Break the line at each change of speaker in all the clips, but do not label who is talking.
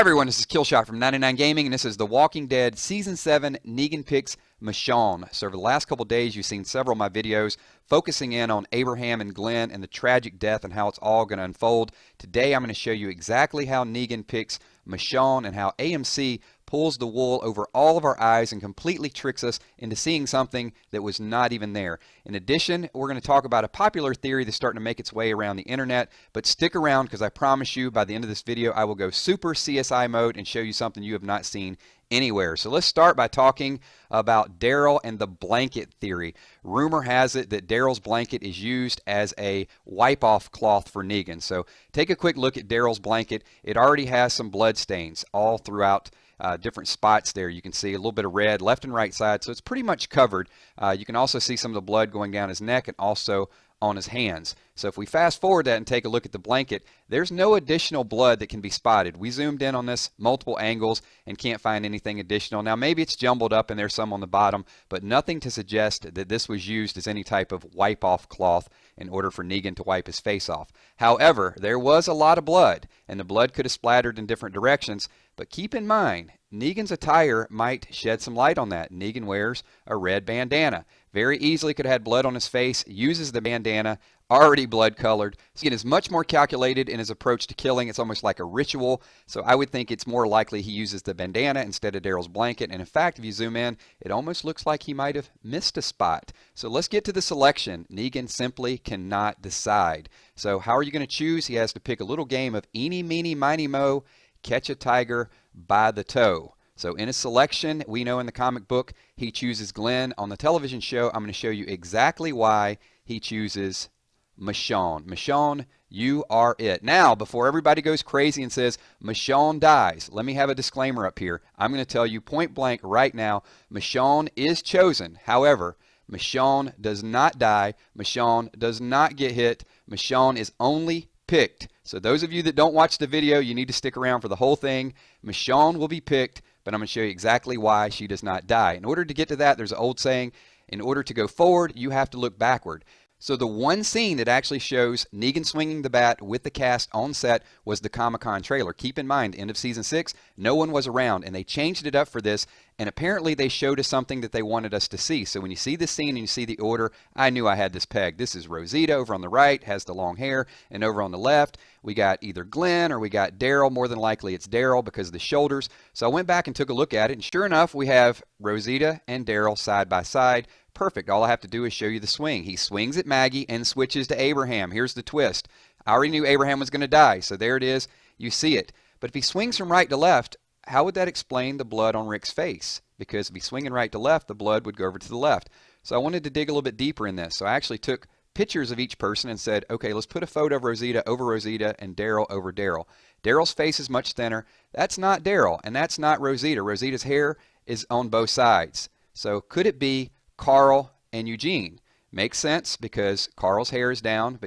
everyone, this is Killshot from 99 Gaming, and this is The Walking Dead Season 7 Negan Picks Michonne. So over the last couple days, you've seen several of my videos focusing in on Abraham and Glenn and the tragic death and how it's all going to unfold. Today, I'm going to show you exactly how Negan picks Michonne and how AMC pulls the wool over all of our eyes and completely tricks us into seeing something that was not even there. In addition, we're going to talk about a popular theory that's starting to make its way around the internet, but stick around because I promise you by the end of this video I will go super CSI mode and show you something you have not seen anywhere. So let's start by talking about Daryl and the blanket theory. Rumor has it that Daryl's blanket is used as a wipe-off cloth for Negan. So take a quick look at Daryl's blanket. It already has some blood stains all throughout different spots there. You can see a little bit of red left and right side, so it's pretty much covered. You can also see some of the blood going down his neck and also on his hands. So if we fast forward that and take a look at the blanket, there's no additional blood that can be spotted. We zoomed in on this multiple angles and can't find anything additional. Now maybe it's jumbled up and there's some on the bottom, but nothing to suggest that this was used as any type of wipe-off cloth in order for Negan to wipe his face off. However, there was a lot of blood, and the blood could have splattered in different directions, but keep in mind, Negan's attire might shed some light on that. Negan wears a red bandana. Very easily could have had blood on his face, uses the bandana, already blood colored. So Negan is much more calculated in his approach to killing. It's almost like a ritual. So I would think it's more likely he uses the bandana instead of Daryl's blanket. And in fact, if you zoom in, it almost looks like he might have missed a spot. So let's get to the selection. Negan simply cannot decide. So how are you going to choose? He has to pick a little game of eeny, meeny, miny, mo, catch a tiger by the toe. So in his selection, we know in the comic book, he chooses Glenn. On the television show, I'm going to show you exactly why he chooses Michonne. Michonne, you are it. Now, before everybody goes crazy and says, Michonne dies, let me have a disclaimer up here. I'm going to tell you point blank right now, Michonne is chosen. However, Michonne does not die. Michonne does not get hit. Michonne is only picked. So those of you that don't watch the video, you need to stick around for the whole thing. Michonne will be picked, but I'm going to show you exactly why she does not die. In order to get to that, there's an old saying, in order to go forward, you have to look backward. So the one scene that actually shows Negan swinging the bat with the cast on set was the Comic-Con trailer. Keep in mind, end of season 6, no one was around, and they changed it up for this, and apparently they showed us something that they wanted us to see. So when you see this scene and you see the order, I knew I had this pegged. This is Rosita over on the right, has the long hair, and over on the left, we got either Glenn or we got Daryl. More than likely it's Daryl because of the shoulders. So I went back and took a look at it, and sure enough, we have Rosita and Daryl side by side. Perfect. All I have to do is show you the swing. He swings at Maggie and switches to Abraham. Here's the twist. I already knew Abraham was going to die, so there it is. You see it. But if he swings from right to left, how would that explain the blood on Rick's face? Because if he's swinging right to left, the blood would go over to the left. So I wanted to dig a little bit deeper in this. So I actually took pictures of each person and said, okay, let's put a photo of Rosita over Rosita and Daryl over Daryl. Daryl's face is much thinner. That's not Daryl, and that's not Rosita. Rosita's hair is on both sides. So could it be Carl and Eugene? Makes sense because Carl's hair is down,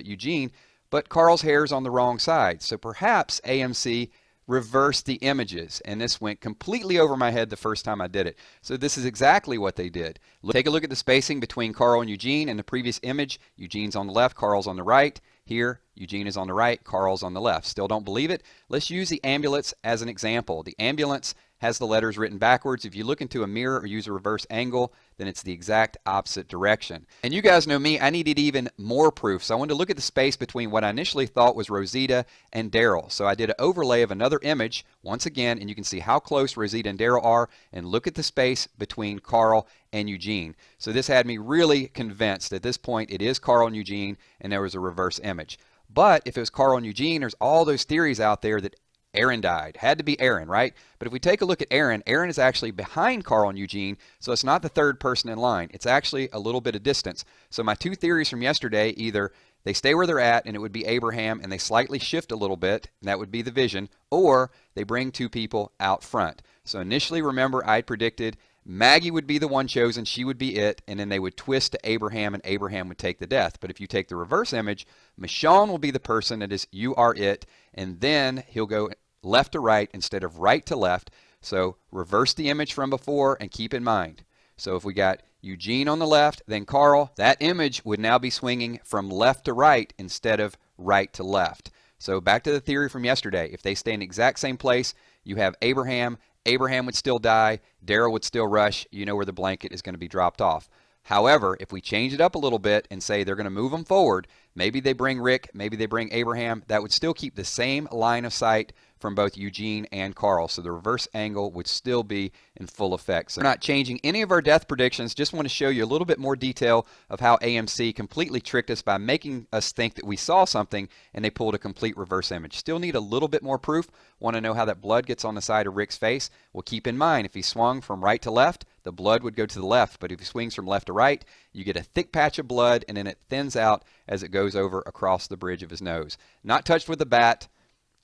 but Carl's hair is on the wrong side. So perhaps AMC reversed the images, and this went completely over my head the first time I did it. So this is exactly what they did. Take a look at the spacing between Carl and Eugene. In the previous image, Eugene's on the left, Carl's on the right. Here, Eugene is on the right, Carl's on the left. Still don't believe it? Let's use the ambulance as an example. The ambulance has the letters written backwards. If you look into a mirror or use a reverse angle, then it's the exact opposite direction. And you guys know me, I needed even more proof. So I wanted to look at the space between what I initially thought was Rosita and Daryl. So I did an overlay of another image once again, and you can see how close Rosita and Daryl are, and look at the space between Carl and Eugene. So this had me really convinced at this point it is Carl and Eugene, and there was a reverse image. But if it was Carl and Eugene, there's all those theories out there that Aaron died. Had to be Aaron, right? But if we take a look at Aaron, Aaron is actually behind Carl and Eugene, so it's not the third person in line. It's actually a little bit of distance. So my two theories from yesterday, either they stay where they're at and it would be Abraham and they slightly shift a little bit, and that would be the vision, or they bring two people out front. So initially, remember, I predicted Maggie would be the one chosen, she would be it, and then they would twist to Abraham and Abraham would take the death. But if you take the reverse image, Michonne will be the person that is you are it, and then he'll go left to right instead of right to left. So reverse the image from before and keep in mind. So if we got Eugene on the left, then Carl, that image would now be swinging from left to right instead of right to left. So back to the theory from yesterday. If they stay in the exact same place, you have Abraham. Abraham would still die. Daryl would still rush. You know where the blanket is going to be dropped off. However, if we change it up a little bit and say they're going to move them forward, maybe they bring Rick, maybe they bring Abraham, that would still keep the same line of sight from both Eugene and Carl. So the reverse angle would still be in full effect. So we're not changing any of our death predictions. Just want to show you a little bit more detail of how AMC completely tricked us by making us think that we saw something and they pulled a complete reverse image. Still need a little bit more proof. Want to know how that blood gets on the side of Rick's face? Well, keep in mind, if he swung from right to left, the blood would go to the left. But if he swings from left to right, you get a thick patch of blood and then it thins out as it goes over across the bridge of his nose. Not touched with the bat.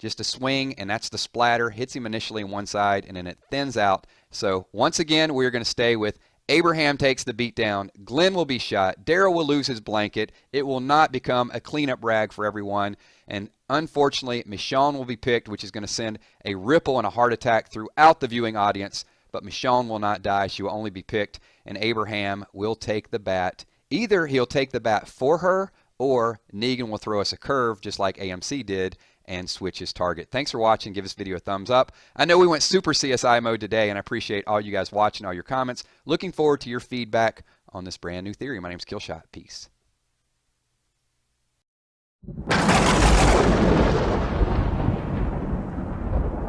Just a swing, and that's the splatter. Hits him initially on one side, and then it thins out. So once again, we're going to stay with Abraham takes the beat down. Glenn will be shot. Daryl will lose his blanket. It will not become a cleanup rag for everyone. And unfortunately, Michonne will be picked, which is going to send a ripple and a heart attack throughout the viewing audience. But Michonne will not die. She will only be picked, and Abraham will take the bat. Either he'll take the bat for her, or Negan will throw us a curve, just like AMC did, and switch his target. Thanks for watching. Give this video a thumbs up. I know we went super CSI mode today, and I appreciate all you guys watching, all your comments. Looking forward to your feedback on this brand new theory. My name's Killshot. Peace.